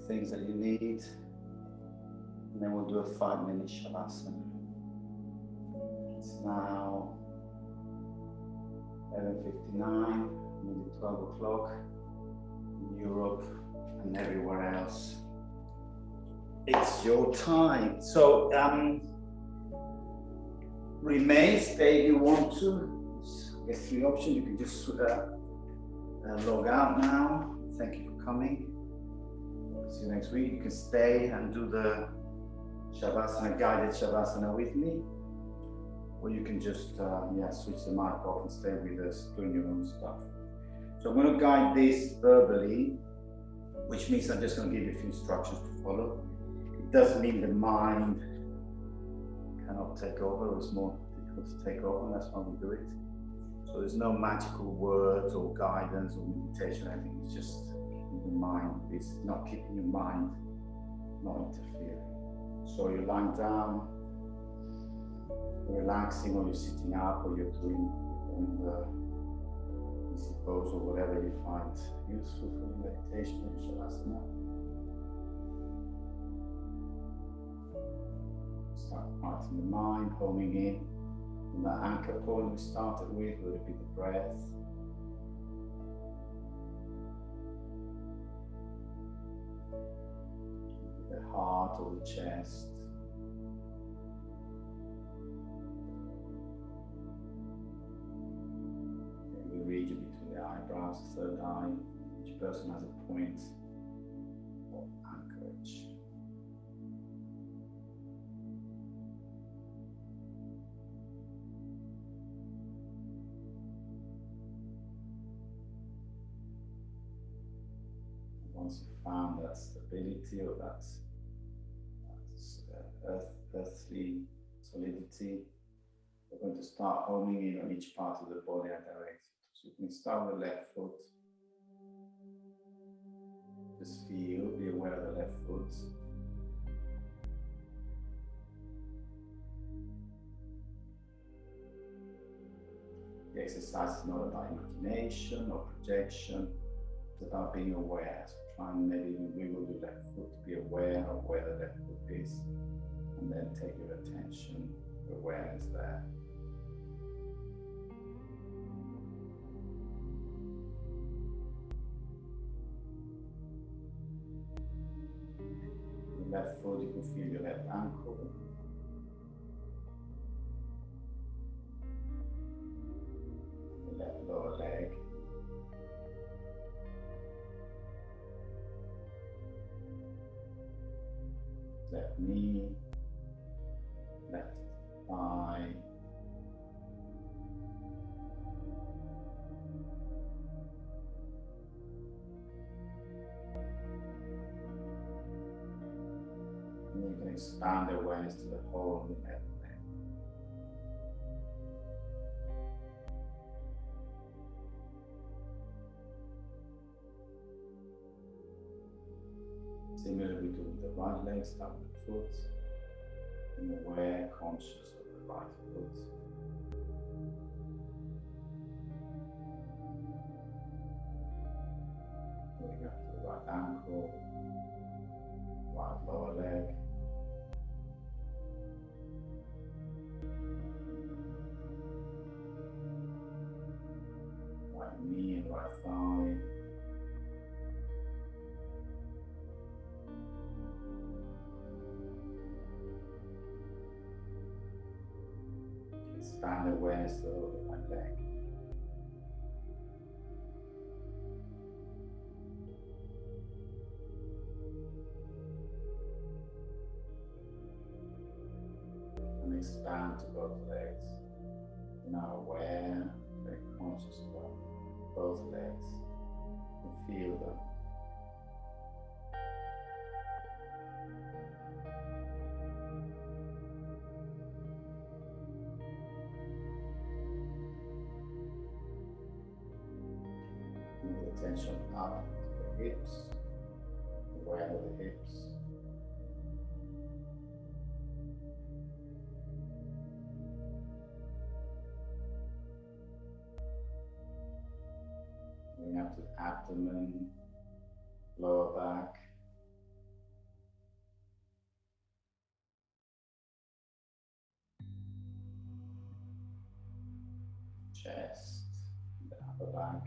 things that you need. And then we'll do a 5-minute shavasana. It's now 11:59, maybe 12 o'clock in Europe and everywhere else. It's your time. So remain, stay if you want to. Get 3 options. You can just log out now. Thank you for coming. See you next week. You can stay and do the Shavasana, guided Shavasana with me, or you can just switch the mic off and stay with us doing your own stuff. So I'm going to guide this verbally, which means I'm just going to give you a few instructions to follow. It doesn't mean the mind cannot take over, or it's more difficult to take over, and that's why we do it. So there's no magical words or guidance or meditation. I think it's just keeping the mind, it's not keeping your mind not interfering. So you're lying down, relaxing, or you're sitting up, or you're doing the easy pose, or whatever you find useful for your meditation or shavasana. Start quieting the mind, homing in on that anchor point we started with, whether it be the breath. The heart or the chest. The region between the eyebrows, the third eye. Each person has a point of anchorage. Once you've found that stability or that earthly solidity, we're going to start homing in on each part of the body I direct. So you can start with the left foot. Just feel, be aware of the left foot. The exercise is not about imagination or projection, it's about being aware. So try and maybe even wiggle the left foot to be aware of where the left foot is, and then take your attention, your awareness there. Left foot, you can feel your left ankle. The left lower leg. Left knee. Left thigh. And you can expand the awareness to the whole of the left leg. Similarly, we do with the right leg, start with the foot, and aware, conscious of the right foot. Moving up to the right ankle, right lower leg. Right knee and right thigh. Expand awareness to the right leg. And expand to both legs. You're now aware, very conscious about both legs. And feel them. Move the attention up to the hips, aware of the hips. Moving up to the abdomen, lower back. Chest, the upper back.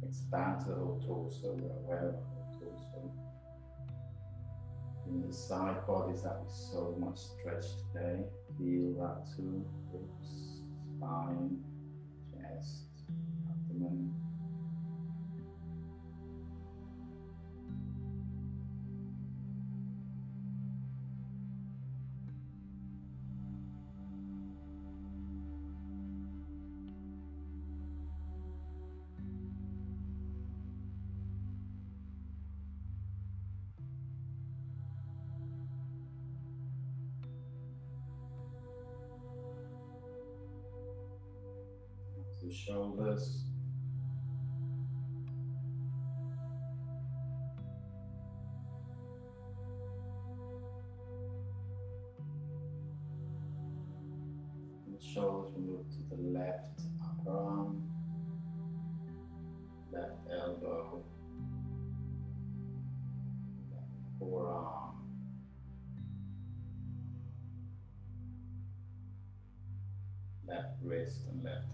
Expand to the whole torso, we're aware of the whole torso. In the side bodies that we so much stretched today, feel that too. Hips, spine, chest, abdomen. The shoulders, and the shoulders move to the left upper arm, left elbow, left forearm, left wrist and left hand.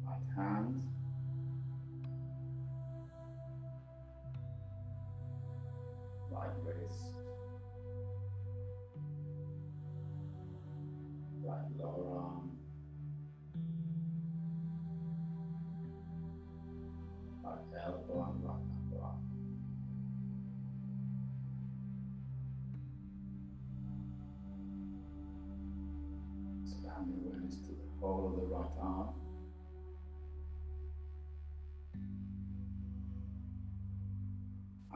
Right hand, right wrist, right lower arm, right elbow and right upper arm. Expand the awareness to the whole of the right arm.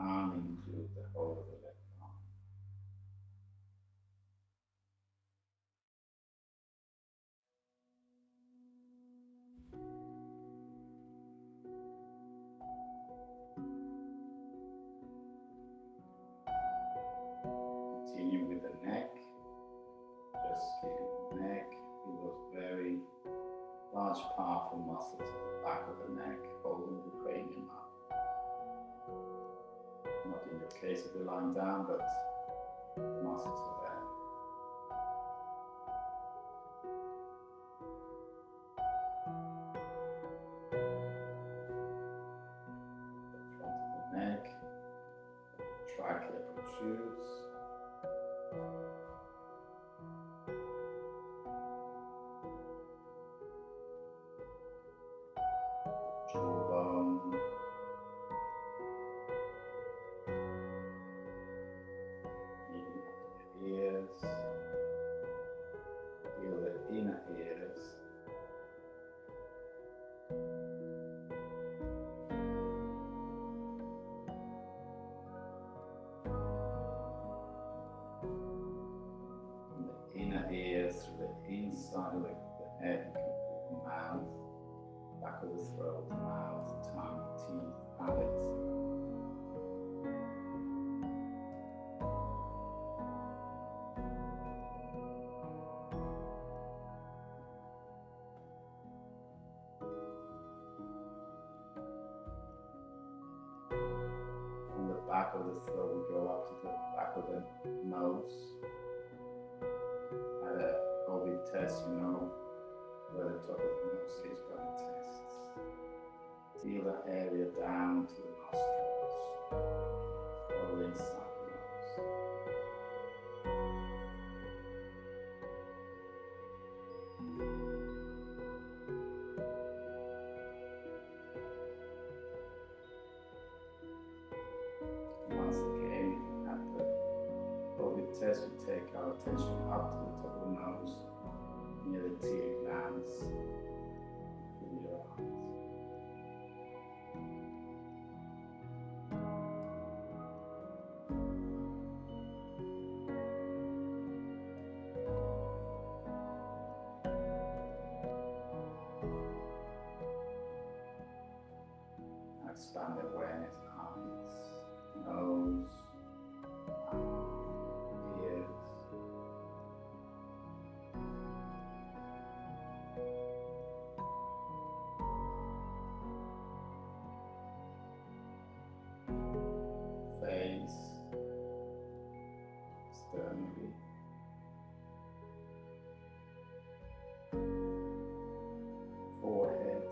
And include the whole of the left arm. Continue with the neck. Just keep the neck. Feel those very large, powerful muscles at the back of the neck, holding the cranium up. Not in your case if you're lying down, but the muscles are there. The front of the neck, 03Apr protrudes. Jawbone. Ears, feel the inner ears, from the inner ears to the inside of the head, you can feel the mouth, back of the throat, mouth, tongue, teeth, palate. Back of the throat, we go up to the back of the nose. At a COVID test, you know where the top of the nose is by the tests. Feel the area down to the nostrils, all inside the nose. Once again, at the COVID test, we take our attention up to the top of the nose, near the tear glands, through your eyes. Expand the awareness, eyes, nose, mouth, ears. Face, externally. Forehead,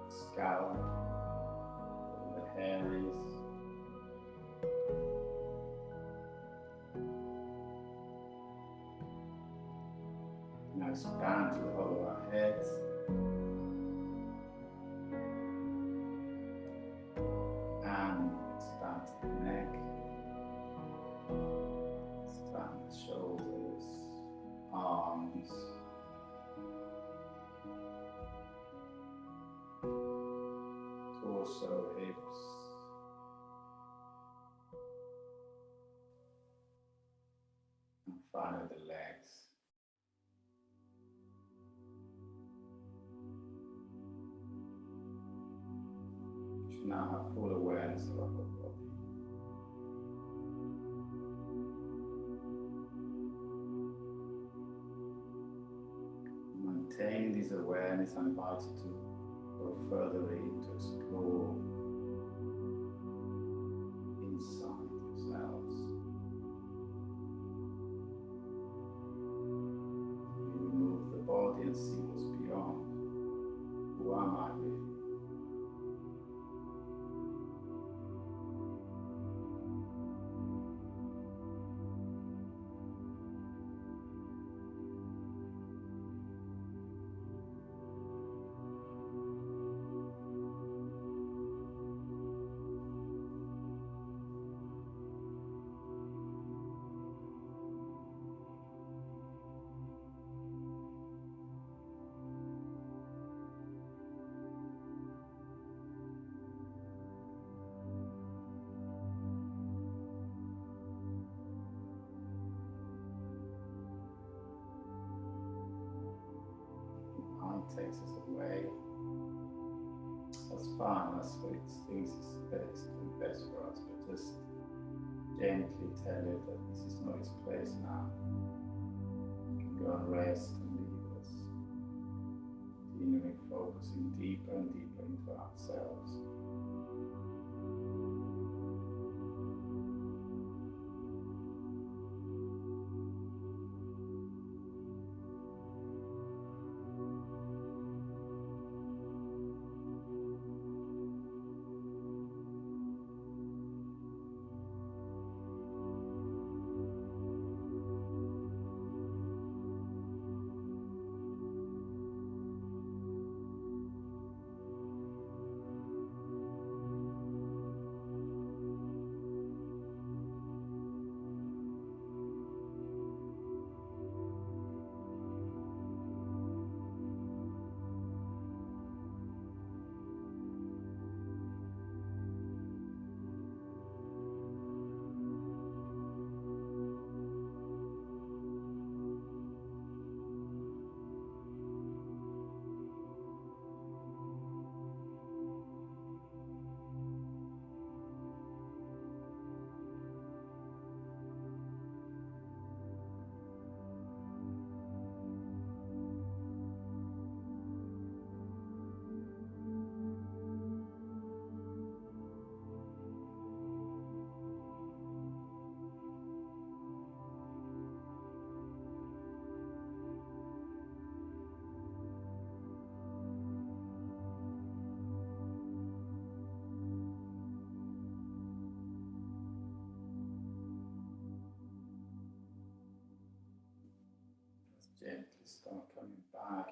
scalp. The hair is. Now expand to the whole of our heads. And expand to the neck. Expand the shoulders, arms. Torso, hips. And finally the legs. You should now have full awareness of our whole body. Maintain this awareness. I invite you to go further in to explore inside yourselves. You remove the body and see what's beyond. Who am I really? Takes us away. That's fine, that's what it thinks is best for us, but just gently tell it that this is not its place now. You can go and rest and leave us, continuing focusing deeper and deeper into ourselves.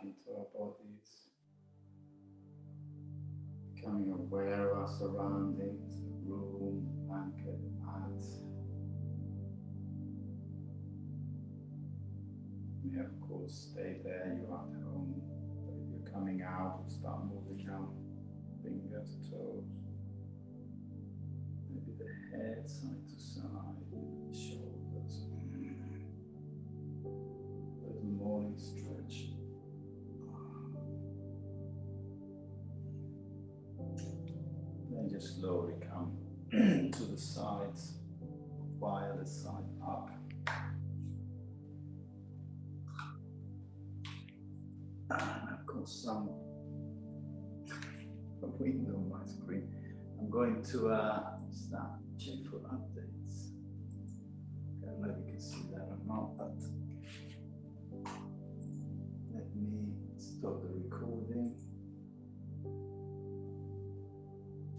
into our bodies, becoming aware of our surroundings, the room, blanket, mat. You may of course stay there, you're at home, but if you're coming out, you start moving down, fingers, toes, maybe the head side to side, shoulders. There's a morning stretch. Then just slowly come to the sides, via the side up. And I've got some window on my screen. I'm going to start check for updates. I don't know if you can see that or not, but